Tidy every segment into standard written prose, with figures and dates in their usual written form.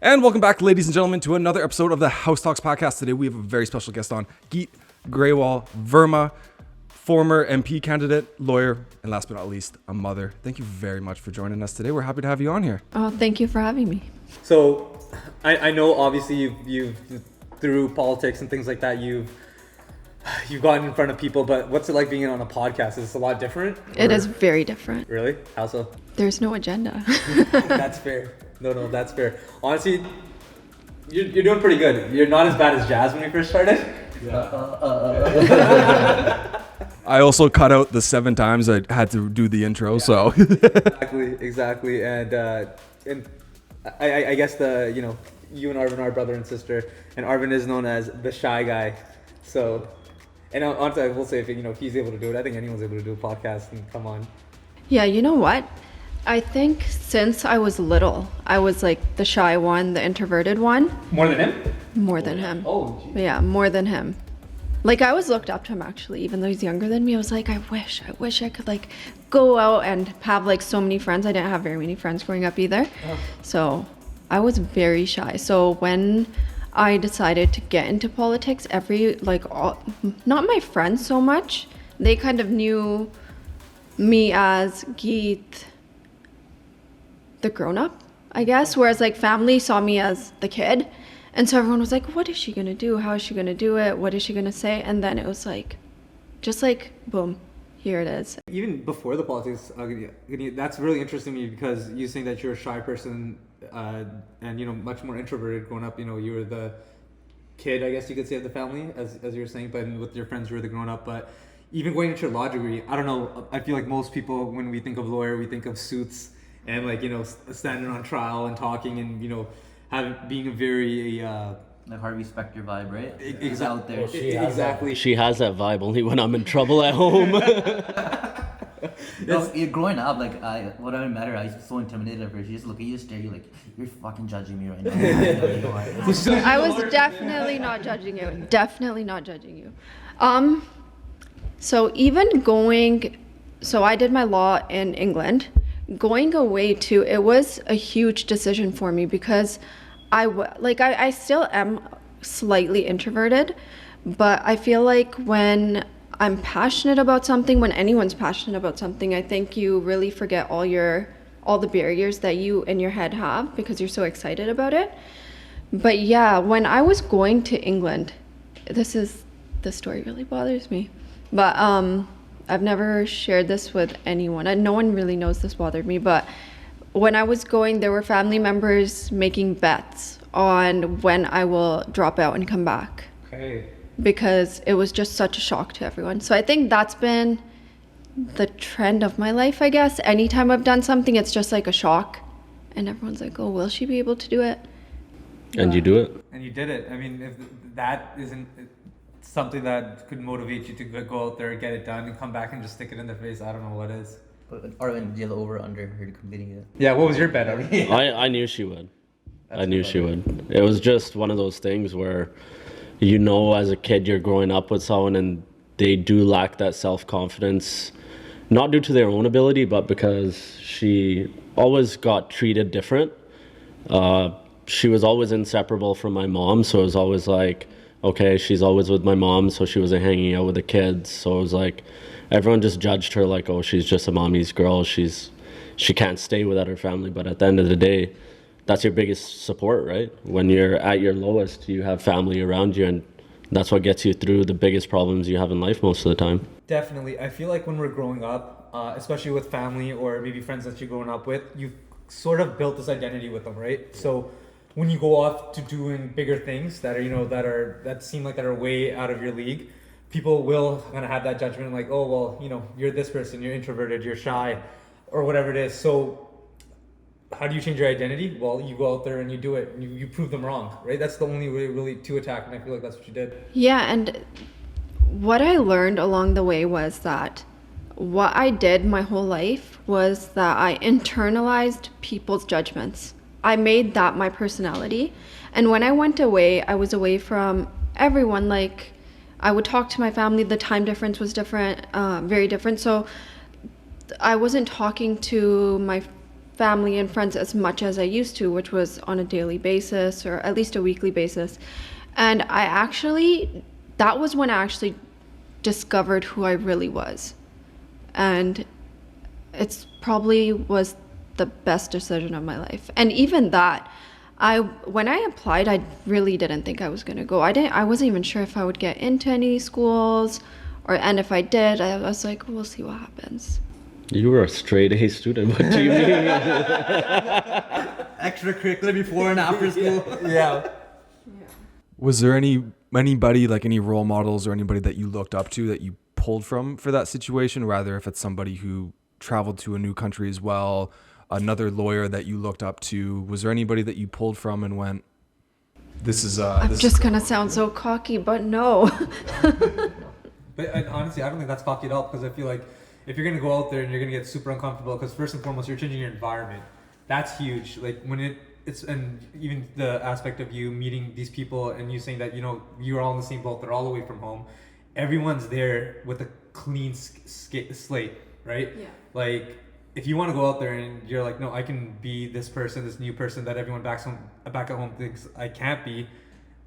And welcome back, ladies and gentlemen, to another episode of the House Talks podcast. Today we have a very special guest on, Geet Grewal Verma, former MP candidate, lawyer, and last but not least, a mother. Thank you very much for joining us today. We're happy to have you on here. Oh, thank you for having me. So, I know obviously you've through politics and things like that, you've gotten in front of people, but what's it like being on a podcast? Is it a lot different? It is very different. Really? How so? There's no agenda. That's fair. No, that's fair. Honestly, you're doing pretty good. You're not as bad as Jazz when we first started. I also cut out the 7 times I had to do the intro, so. Exactly. And I guess you and Arvin are brother and sister, and Arvin is known as the shy guy. So, and honestly, I will say if he's able to do it, I think anyone's able to do a podcast and come on. Yeah, you know what? I think since I was little, I was like the shy one, the introverted one. More than him? More than him. Oh, geez. Yeah, more than him. Like I was looked up to him actually, even though he's younger than me. I was like, I wish I could like go out and have like so many friends. I didn't have very many friends growing up either. Oh. So I was very shy. So when I decided to get into politics, not my friends so much, they kind of knew me as Geet, the grown-up, I guess, whereas like family saw me as the kid, and so everyone was like, what is she gonna do, how is she gonna do it, what is she gonna say? And then it was like just like boom, here it is. Even before the politics, that's really interesting to me because you saying that you're a shy person and much more introverted growing up. You were the kid, I guess you could say, of the family, as you were saying, but with your friends you were the grown-up. But even going into law degree, I don't know, I feel like most people, when we think of lawyer, we think of suits and standing on trial and talking and being a very like Harvey Specter vibe, right? Exactly. Out there. Exactly. She has that vibe only when I'm in trouble at home. Growing up, when I met her, I was so intimidated of her. She just look at you, stare at you like, you're fucking judging me right now. I was definitely not judging you. Definitely not judging you. So I did my law in England. Going away too, it was a huge decision for me because I still am slightly introverted, but I feel like when I'm passionate about something, when anyone's passionate about something, I think you really forget all the barriers that you in your head have because you're so excited about it. But yeah, when I was going to England, this story really bothers me, but I've never shared this with anyone. No one really knows this bothered me, but when I was going, there were family members making bets on when I will drop out and come back. Okay. Because it was just such a shock to everyone. So I think that's been the trend of my life, I guess. Anytime I've done something, it's just like a shock. And everyone's like, oh, will she be able to do it? And you do it. And you did it. I mean, if that isn't something that could motivate you to go out there, get it done, and come back and just stick it in their face, I don't know what is. Arvin, do you have the over under her completing it? Yeah, what was your bet, Arvin? I knew she would. I knew she would. It was just one of those things where, as a kid, you're growing up with someone and they do lack that self-confidence, not due to their own ability, but because she always got treated different. She was always inseparable from my mom, so it was always like, okay, she's always with my mom, so she wasn't hanging out with the kids. So it was like, everyone just judged her like, oh, she's just a mommy's girl. She can't stay without her family. But at the end of the day, that's your biggest support, right? When you're at your lowest, you have family around you, and that's what gets you through the biggest problems you have in life most of the time. Definitely. I feel like when we're growing up, especially with family or maybe friends that you're growing up with, you've sort of built this identity with them, right? So when you go off to doing bigger things that are way out of your league, people will kind of have that judgment like, oh, well, you're this person, you're introverted, you're shy, or whatever it is. So how do you change your identity? Well, you go out there and you do it, and you prove them wrong, right? That's the only way really to attack, and I feel like that's what you did. Yeah, and what I learned along the way was that what I did my whole life was that I internalized people's judgments. I made that my personality. And when I went away, I was away from everyone. Like, I would talk to my family. The time difference was different, very different. So I wasn't talking to my family and friends as much as I used to, which was on a daily basis or at least a weekly basis. And that was when I actually discovered who I really was. And it's probably was the best decision of my life. And even that, when I applied, I really didn't think I was going to go. I wasn't even sure if I would get into any schools, and if I did, I was like, we'll see what happens. You were a straight A student. What do you mean? Extracurricular before and after school. Yeah. Was there anybody, like any role models or anybody that you looked up to that you pulled from for that situation, rather if it's somebody who traveled to a new country as well, another lawyer that you looked up to? Was there anybody that you pulled from and went, this is I'm just going to sound so cocky, but no. But honestly, I don't think that's cocky at all, because I feel like if you're going to go out there and you're going to get super uncomfortable, because first and foremost, you're changing your environment. That's huge. Like when it's, and even the aspect of you meeting these people and you saying that, you know, you're all in the same boat, they're all away from home. Everyone's there with a clean slate, right? Yeah. Like, if you want to go out there and you're like, no, I can be this person, this new person that everyone back at home thinks I can't be,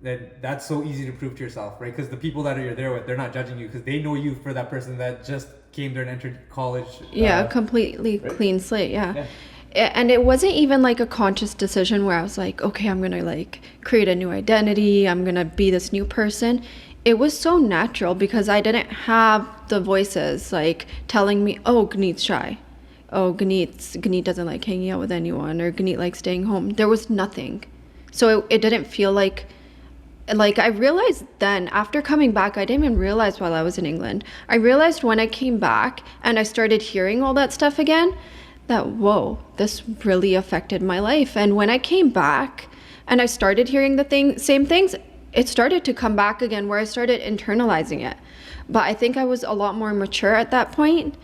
then that's so easy to prove to yourself, right? Because the people that you're there with, they're not judging you because they know you for that person that just came there and entered college. Yeah, completely right? Clean slate, yeah. And it wasn't even like a conscious decision where I was like, okay, I'm going to like create a new identity. I'm going to be this new person. It was so natural because I didn't have the voices like telling me, oh, Geet's shy. Oh, Geet doesn't like hanging out with anyone, or Geet likes staying home. There was nothing. So it didn't feel like I realized then, after coming back, I didn't even realize while I was in England. I realized when I came back and I started hearing all that stuff again, that, whoa, this really affected my life. And when I came back and I started hearing the same things, it started to come back again, where I started internalizing it. But I think I was a lot more mature at that point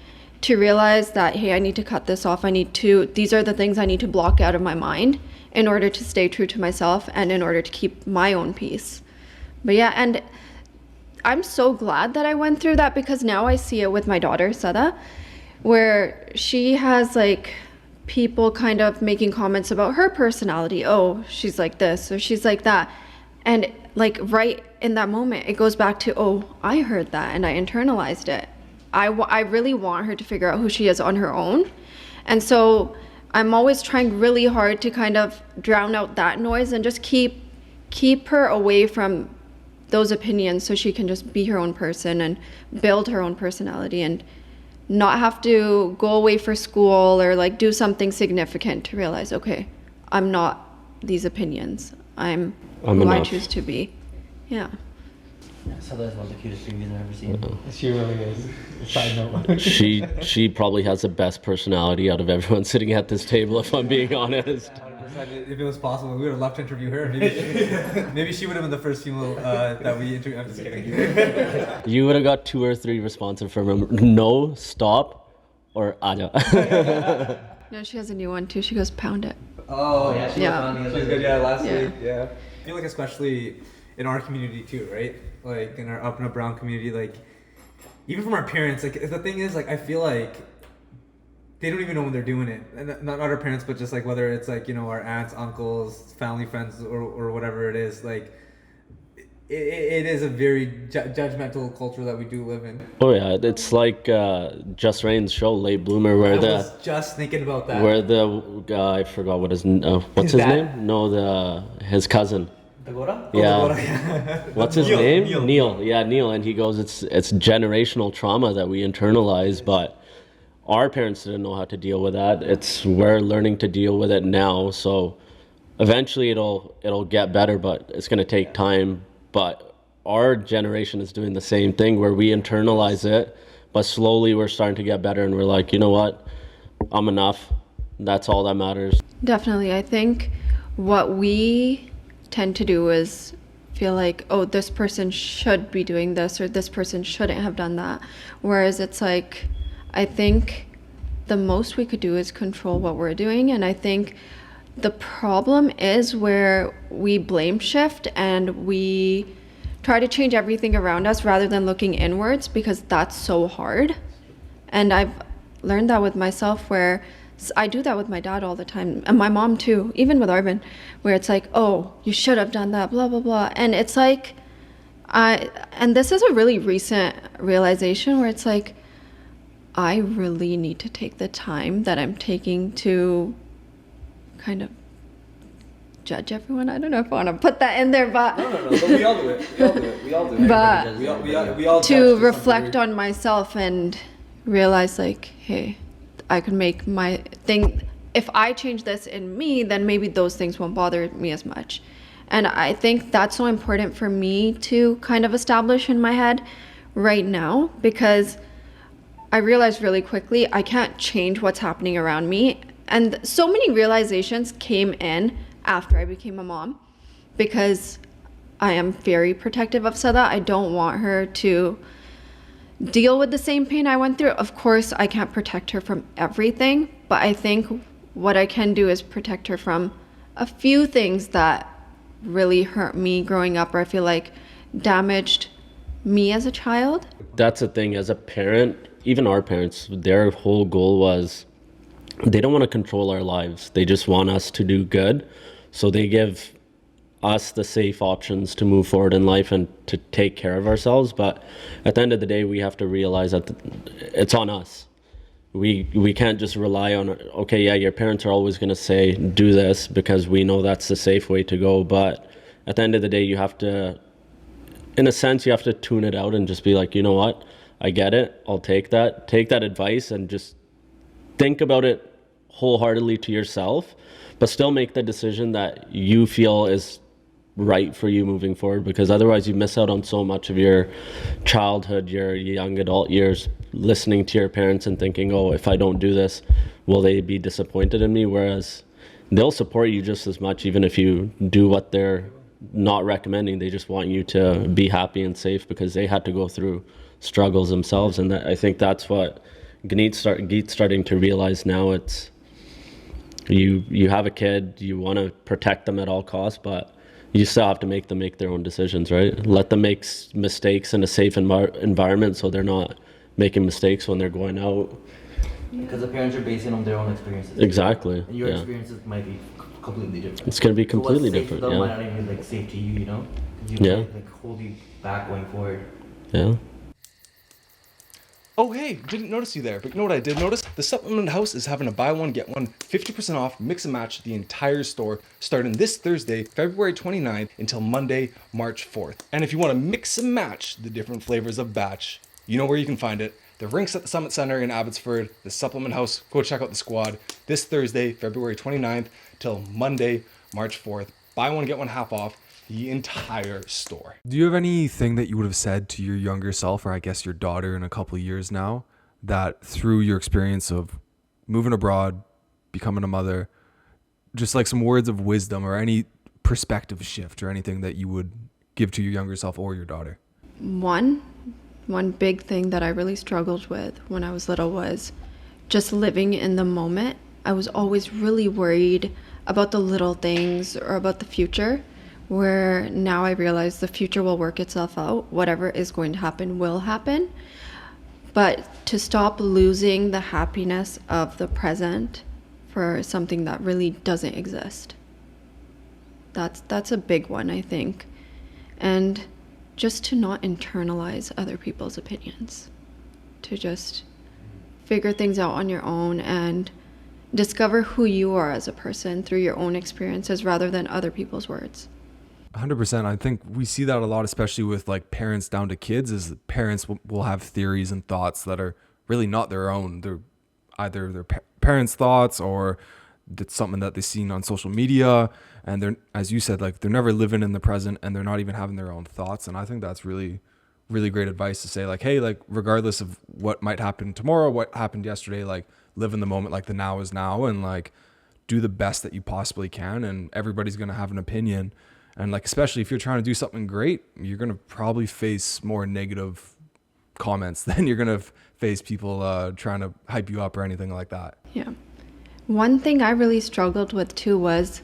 to realize that, hey, I need to cut this off. These are the things I need to block out of my mind in order to stay true to myself and in order to keep my own peace. But yeah, and I'm so glad that I went through that, because now I see it with my daughter, Sada, where she has like people kind of making comments about her personality. Oh, she's like this or she's like that. And like right in that moment, it goes back to, oh, I heard that and I internalized it. I really want her to figure out who she is on her own. And so I'm always trying really hard to kind of drown out that noise and just keep her away from those opinions, so she can just be her own person and build her own personality and not have to go away for school or like do something significant to realize, okay, I'm not these opinions. I'm who enough. I choose to be. Yeah. Sada is one of the cutest babies I've ever seen. She really is. Side note. she probably has the best personality out of everyone sitting at this table, if I'm being honest. If it was possible, we would have loved to interview her. Maybe she would have been the first female that we interviewed. I'm just kidding. You would have got 2 or 3 responses from him. No, stop, or Aja. No, she has a new one too. She goes, pound it. Oh, yeah. She's good. Yeah, last week. Yeah. I feel like especially in our community too, right? Like in our up and brown community, like even from our parents, like the thing is, like I feel like they don't even know when they're doing it. And not our parents, but just like whether it's like, you know, our aunts, uncles, family, friends, or whatever it is, like it is a very judgmental culture that we do live in. Oh yeah, it's like Just Rain's show, Late Bloomer, where I was just thinking about that. Where the guy, I forgot what his what's his name? No, his cousin. Dagora? Yeah. What's his name? Neil. Yeah, Neil. And he goes, it's generational trauma that we internalize, but our parents didn't know how to deal with that. We're learning to deal with it now. So eventually it'll get better, but it's gonna take time. But our generation is doing the same thing, where we internalize it, but slowly we're starting to get better, and we're like, you know what? I'm enough. That's all that matters. Definitely. I think what we tend to do is feel like, oh, this person should be doing this or this person shouldn't have done that. Whereas it's like, I think the most we could do is control what we're doing. And I think the problem is where we blame shift and we try to change everything around us rather than looking inwards, because that's so hard. And I've learned that with myself, where I do that with my dad all the time, and my mom too, even with Arvin, where it's like, oh, you should have done that, blah, blah, blah. And it's like, and this is a really recent realization where it's like, I really need to take the time that I'm taking to kind of judge everyone. I don't know if I want to put that in there, but No, but we all do it. We all do it. We all do it. But We all to judge reflect some on myself and realize like, hey, I could make my thing. If I change this in me, then maybe those things won't bother me as much. And I think that's so important for me to kind of establish in my head right now, because I realized really quickly I can't change what's happening around me. And so many realizations came in after I became a mom, because I am very protective of Sada. I don't want her to deal with the same pain I went through. Of course, I can't protect her from everything, but I think what I can do is protect her from a few things that really hurt me growing up, or I feel like damaged me as a child. That's the thing, as a parent, even our parents, their whole goal was they don't want to control our lives. They just want us to do good. So they give us the safe options to move forward in life and to take care of ourselves. But at the end of the day, we have to realize that it's on us. We can't just rely on, okay, yeah, your parents are always going to say do this because we know that's the safe way to go. But at the end of the day, you have to, in a sense, you have to tune it out and just be like, you know what, I get it. I'll take that advice and just think about it wholeheartedly to yourself, but still make the decision that you feel is right for you moving forward, because otherwise you miss out on so much of your childhood, your young adult years, listening to your parents and thinking, oh, if I don't do this, will they be disappointed in me? Whereas they'll support you just as much, even if you do what they're not recommending. They just want you to be happy and safe because they had to go through struggles themselves. And I think that's what Geet's starting to realize now. It's you have a kid, you want to protect them at all costs, but you still have to make them make their own decisions, right? Let them make mistakes in a safe environment so they're not making mistakes when they're going out. Because the parents are basing on their own experiences. Exactly. And your experiences might be completely different. It's going to be completely so what's different. Safe to them Yeah. might not even be like safe to you, you know? You might, like hold you back going forward. Yeah. Oh, hey, didn't notice you there. But you know what I did notice? The Supplement House is having a buy one, get one 50% off mix and match the entire store starting this Thursday, February 29th until Monday, March 4th. And if you want to mix and match the different flavors of batch, you know where you can find it. The rinks at the Summit Center in Abbotsford, the Supplement House. Go check out the squad this Thursday, February 29th till Monday, March 4th. Buy one, get one half off the entire store. Do you have anything that you would have said to your younger self, or I guess your daughter in a couple of years now, that through your experience of moving abroad, becoming a mother, just like some words of wisdom or any perspective shift or anything that you would give to your younger self or your daughter? One big thing that I really struggled with when I was little was just living in the moment. I was always really worried about the little things or about the future, where now I realize the future will work itself out. Whatever is going to happen will happen. But to stop losing the happiness of the present for something that really doesn't exist. That's a big one, I think. And just to not internalize other people's opinions. To just figure things out on your own and discover who you are as a person through your own experiences rather than other people's words. 100%. I think we see that a lot, especially with like parents down to kids, is that parents will have theories and thoughts that are really not their own. They're either their parents' thoughts or it's something that they've seen on social media. And they're, as you said, like they're never living in the present and they're not even having their own thoughts. And I think that's really, really great advice to say, like, hey, like regardless of what might happen tomorrow, what happened yesterday, like live in the moment, like the now is now, and like do the best that you possibly can. And everybody's going to have an opinion. And like, especially if you're trying to do something great, you're going to probably face more negative comments than you're going to face people trying to hype you up or anything like that. Yeah. One thing I really struggled with too was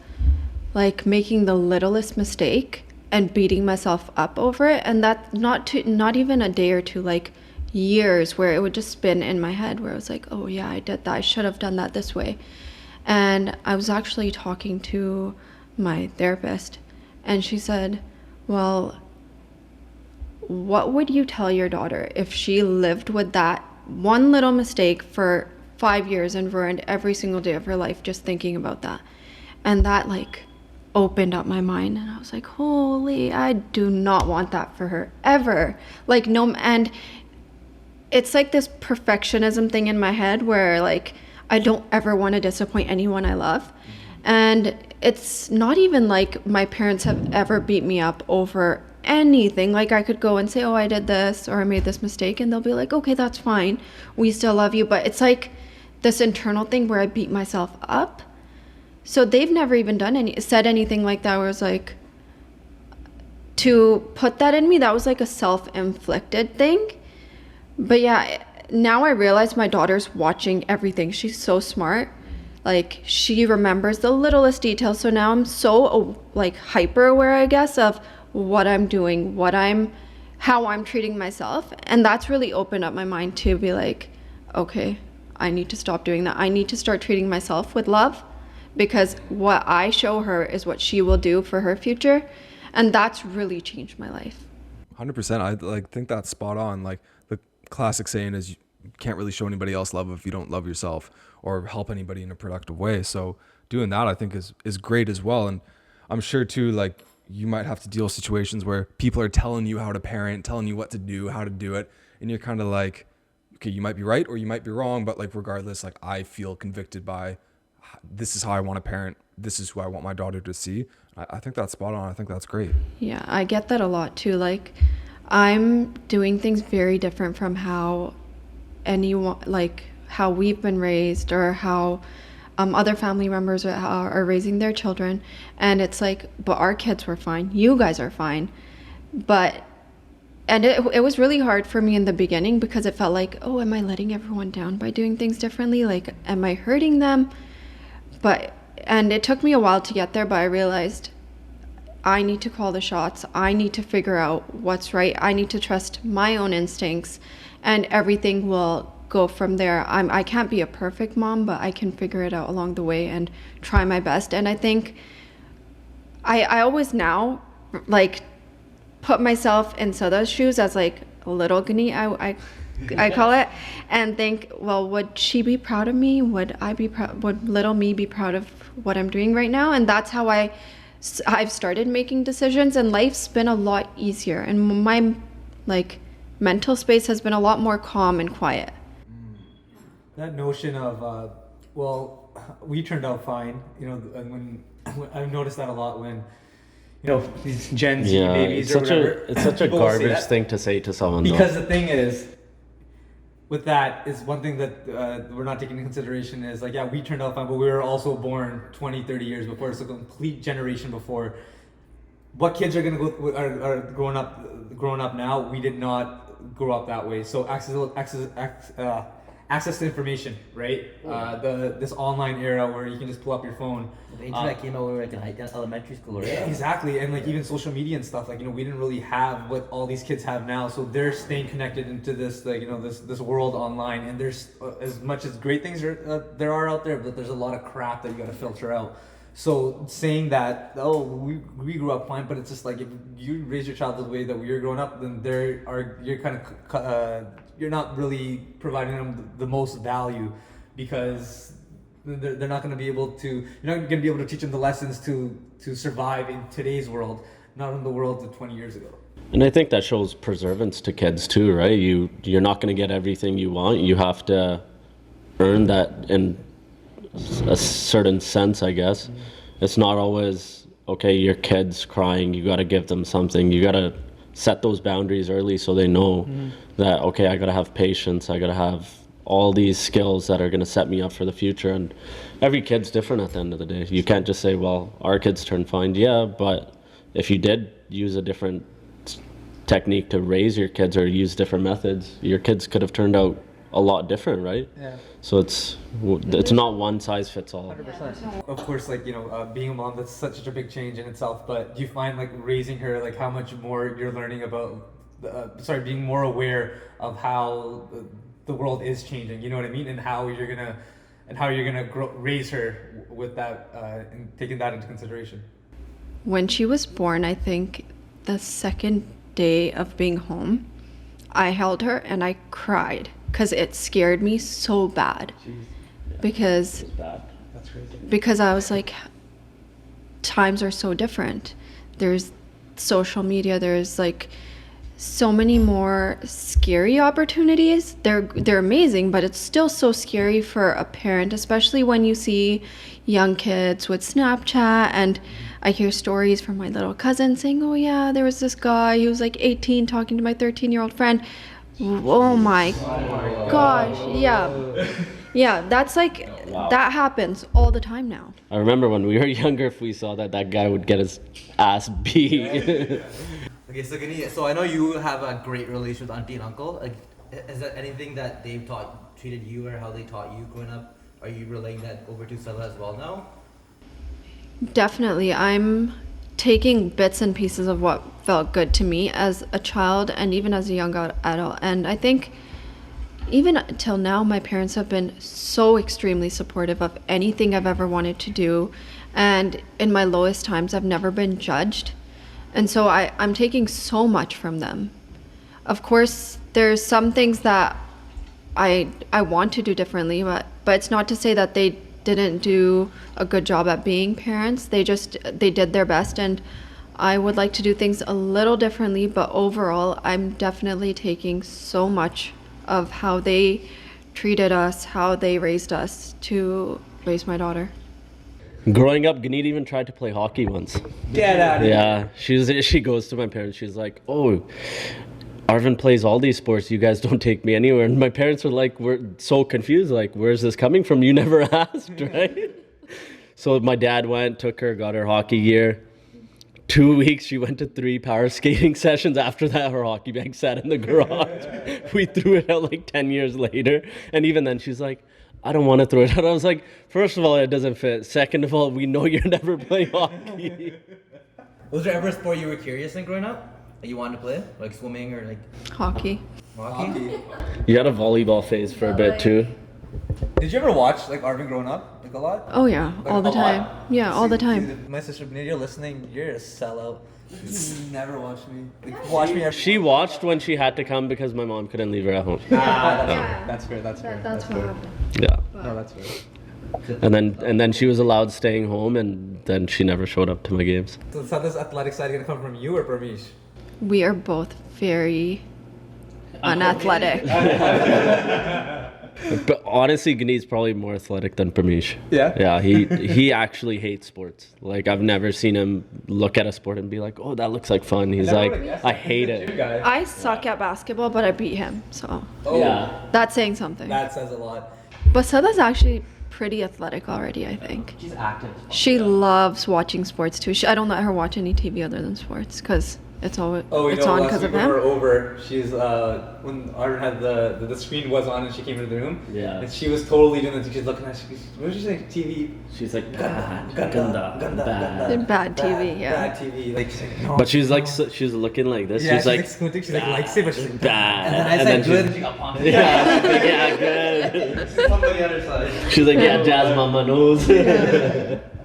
like making the littlest mistake and beating myself up over it. And that not even a day or two, like years where it would just spin in my head where I was like, oh yeah, I did that. I should have done that this way. And I was actually talking to my therapist, and she said, well, what would you tell your daughter if she lived with that one little mistake for 5 years and ruined every single day of her life just thinking about that? And that like opened up my mind, and I was like, holy, I do not want that for her ever. Like, no. And it's like this perfectionism thing in my head where like I don't ever want to disappoint anyone I love. And it's not even like my parents have ever beat me up over anything. Like I could go and say, oh, I did this or I made this mistake, and they'll be like, okay, that's fine, we still love you. But it's like this internal thing where I beat myself up. So they've never even said anything like that where it's like, to put that in me, that was like a self-inflicted thing. But yeah, now I realize my daughter's watching everything. She's so smart. Like she remembers the littlest details. So now I'm so like hyper aware, I guess, of what I'm doing, how I'm treating myself. And that's really opened up my mind to be like, okay, I need to stop doing that. I need to start treating myself with love, because what I show her is what she will do for her future. And that's really changed my life. 100%. I like think that's spot on. Like the classic saying is you can't really show anybody else love if you don't love yourself or help anybody in a productive way. So doing that, I think is great as well. And I'm sure too, like you might have to deal with situations where people are telling you how to parent, telling you what to do, how to do it. And you're kind of like, okay, you might be right or you might be wrong, but like regardless, like I feel convicted by this is how I want to parent. This is who I want my daughter to see. I think that's spot on. I think that's great. Yeah, I get that a lot too. Like I'm doing things very different from how anyone, like how we've been raised or how other family members are raising their children. And it's like, but our kids were fine. You guys are fine. And it was really hard for me in the beginning because it felt like, oh, am I letting everyone down by doing things differently? Like, am I hurting them? And it took me a while to get there, but I realized I need to call the shots. I need to figure out what's right. I need to trust my own instincts, and everything will go from there. I can't be a perfect mom, but I can figure it out along the way and try my best. And I think I always now like put myself in Sada's shoes as like a little Gani, I call it, and think, well, would she be proud of me? Would little me be proud of what I'm doing right now? And that's how I've started making decisions, and life's been a lot easier, and my like mental space has been a lot more calm and quiet. That notion of well, we turned out fine, you know, and when I've noticed that a lot when, you know, these Gen Z babies or whatever. It's such a garbage thing to say to someone. Because the thing is, with that is one thing that we're not taking into consideration is like, yeah, we turned out fine, but we were also born 20, 30 years before. It's a complete generation before. What kids are going to go are growing up now, we did not grow up that way. So access to information, right? This online era where you can just pull up your phone. The internet came out when we were like in elementary school, right? Yeah, exactly. And like even social media and stuff, like, you know, we didn't really have what all these kids have now. So they're staying connected into this, like, you know, this world online. And there's as much as great things there are out there, but there's a lot of crap that you got to filter out. So saying that, oh, we grew up fine, but it's just like if you raise your child the way that we were growing up, then you're not really providing them the most value, because they're not going to be able to. You're not going to be able to teach them the lessons to survive in today's world, not in the world of 20 years ago. And I think that shows preservance to kids too, right? You're not going to get everything you want. You have to earn that in a certain sense, I guess. It's not always, okay, your kid's crying, you got to give them something. You got to set those boundaries early so they know that, okay, I got to have patience. I got to have all these skills that are going to set me up for the future. And every kid's different at the end of the day. You can't just say, well, our kids turned fine. Yeah, but if you did use a different technique to raise your kids or use different methods, your kids could have turned out a lot different, right? Yeah. So it's not one size fits all. 100%. Of course, like, you know, being a mom, that's such a big change in itself. But do you find like raising her, like how much more you're learning about being more aware of how the world is changing. You know what I mean, and how you're gonna raise her with that, and taking that into consideration. When she was born, I think the second day of being home, I held her and I cried because it scared me so bad. Because That's crazy. because I was like, times are so different. There's social media, there's like so many more scary opportunities. They're amazing, but it's still so scary for a parent, especially when you see young kids with Snapchat. And I hear stories from my little cousin saying, oh yeah, there was this guy, he was like 18 talking to my 13-year-old friend. Oh my gosh, yeah, that's like, that happens all the time now. I remember when we were younger, if we saw that guy would get his ass beat. Okay, so so I know you have a great relationship with auntie and uncle. Like, is there anything that they've treated you, or how they taught you growing up? Are you relaying that over to Stella as well now? Definitely. I'm taking bits and pieces of what felt good to me as a child and even as a young adult. And I think even till now, my parents have been so extremely supportive of anything I've ever wanted to do. And in my lowest times, I've never been judged. And so I'm taking so much from them. Of course, there's some things that I want to do differently, but it's not to say that they didn't do a good job at being parents. They did their best, and I would like to do things a little differently, but overall, I'm definitely taking so much of how they treated us, how they raised us to raise my daughter. Growing up, Geet even tried to play hockey once. Get out of here. Yeah, she goes to my parents. She's like, "Oh, Arvin plays all these sports. You guys don't take me anywhere." And my parents were like, "We're so confused. Like, where's this coming from? You never asked, right?" So my dad went, took her, got her hockey gear. 2 weeks, she went to 3 power skating sessions. After that, her hockey bag sat in the garage. We threw it out like 10 years later. And even then, she's like, I don't want to throw it out. I was like, first of all, it doesn't fit. Second of all, we know you're never playing hockey. Was there ever a sport you were curious in growing up that you wanted to play? Like swimming or like Hockey. hockey? You had a volleyball phase for a bit too. Did you ever watch like Arvin growing up, like a lot? Oh yeah, Like, all the a time. lot? Yeah, all the See, time. my sister, when you're listening, you're a sellout. You never watched me. Like, watch me. She watched when she had to come because my mom couldn't leave her at home. That's fair. That's fair. That's what happened. Yeah. No, that's fair. And then she was allowed staying home, and then she never showed up to my games. So is this athletic side gonna come from you or Parmish? We are both very unathletic. But honestly, Geet's probably more athletic than Parmish. Yeah? Yeah, he actually hates sports. Like, I've never seen him look at a sport and be like, "Oh, that looks like fun." He's like, "I hate it." I suck at basketball, but I beat him, so Oh, Yeah. that's saying something. that says a lot. But Sada's actually pretty athletic already, I think. She's active. She loves watching sports too. I don't let her watch any TV other than sports because it's on because of when we him. were over, she's when Arvin had the screen was on and she came into the room. Yeah. And she was totally doing that. She's looking at. What was she saying? TV. She's like, Ganda, bad. Bad TV, yeah. Bad TV. Like, she's like, no. But she's like, she's looking like this. Yeah, she's like, squinting. She's like lightsaber. She's like, bad. And then I said good, and she's she got punched. yeah, she's like, yeah, good. Somebody on the other side. She's like, yeah, jazz mama knows.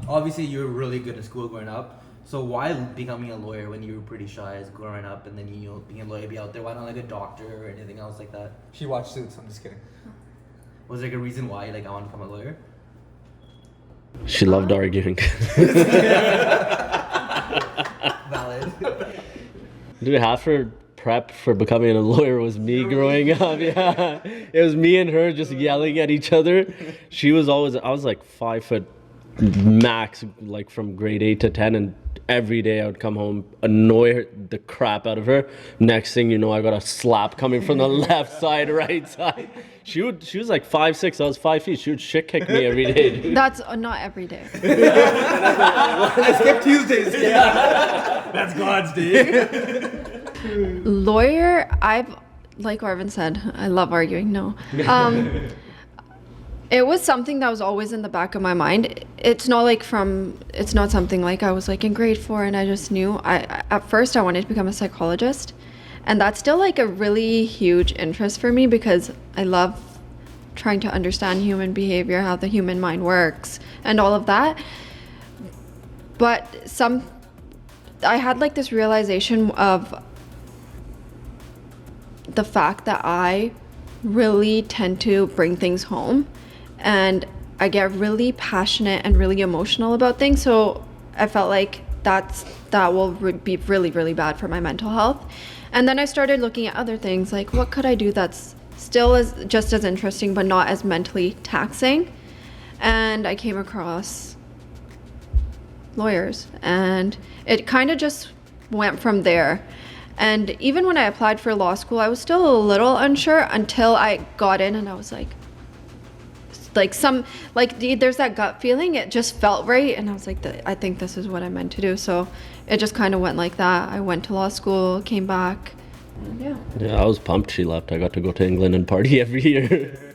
Obviously, you were really good in school growing up. So why becoming a lawyer when you were pretty shy as growing up, and then being a lawyer, be out there? Why not like a doctor or anything else like that? She watched Suits. I'm just kidding. Was there like a reason why I want to become a lawyer? She loved arguing. Valid. Dude, half her prep for becoming a lawyer was me growing up. Yeah, it was me and her just yelling at each other. She was always, I was like 5 foot max, like from grade 8 to 10, and every day I would come home, annoy the crap out of her. Next thing you know, I got a slap coming from the left side, right side. She was like 5'6", I was 5 feet. She would shit kick me every day, dude. That's not every day. I skip Tuesdays. Yeah. That's God's day. Lawyer, like Arvin said, I love arguing. No. It was something that was always in the back of my mind. It's not something like I was like in grade 4 and I just knew. At first I wanted to become a psychologist, And that's still like a really huge interest for me because I love trying to understand human behavior, how the human mind works, and all of that. But I had like this realization of the fact that I really tend to bring things home, and I get really passionate and really emotional about things. So I felt like that will be really, really bad for my mental health. And then I started looking at other things, like what could I do that's still just as interesting but not as mentally taxing. And I came across lawyers, and it kind of just went from there. And even when I applied for law school, I was still a little unsure until I got in, and I was like there's that gut feeling. It just felt right, and I was like, I think this is what I meant to do. So it just kind of went like that. I went to law school, came back, and yeah. Yeah, I was pumped she left. I got to go to England and party every year.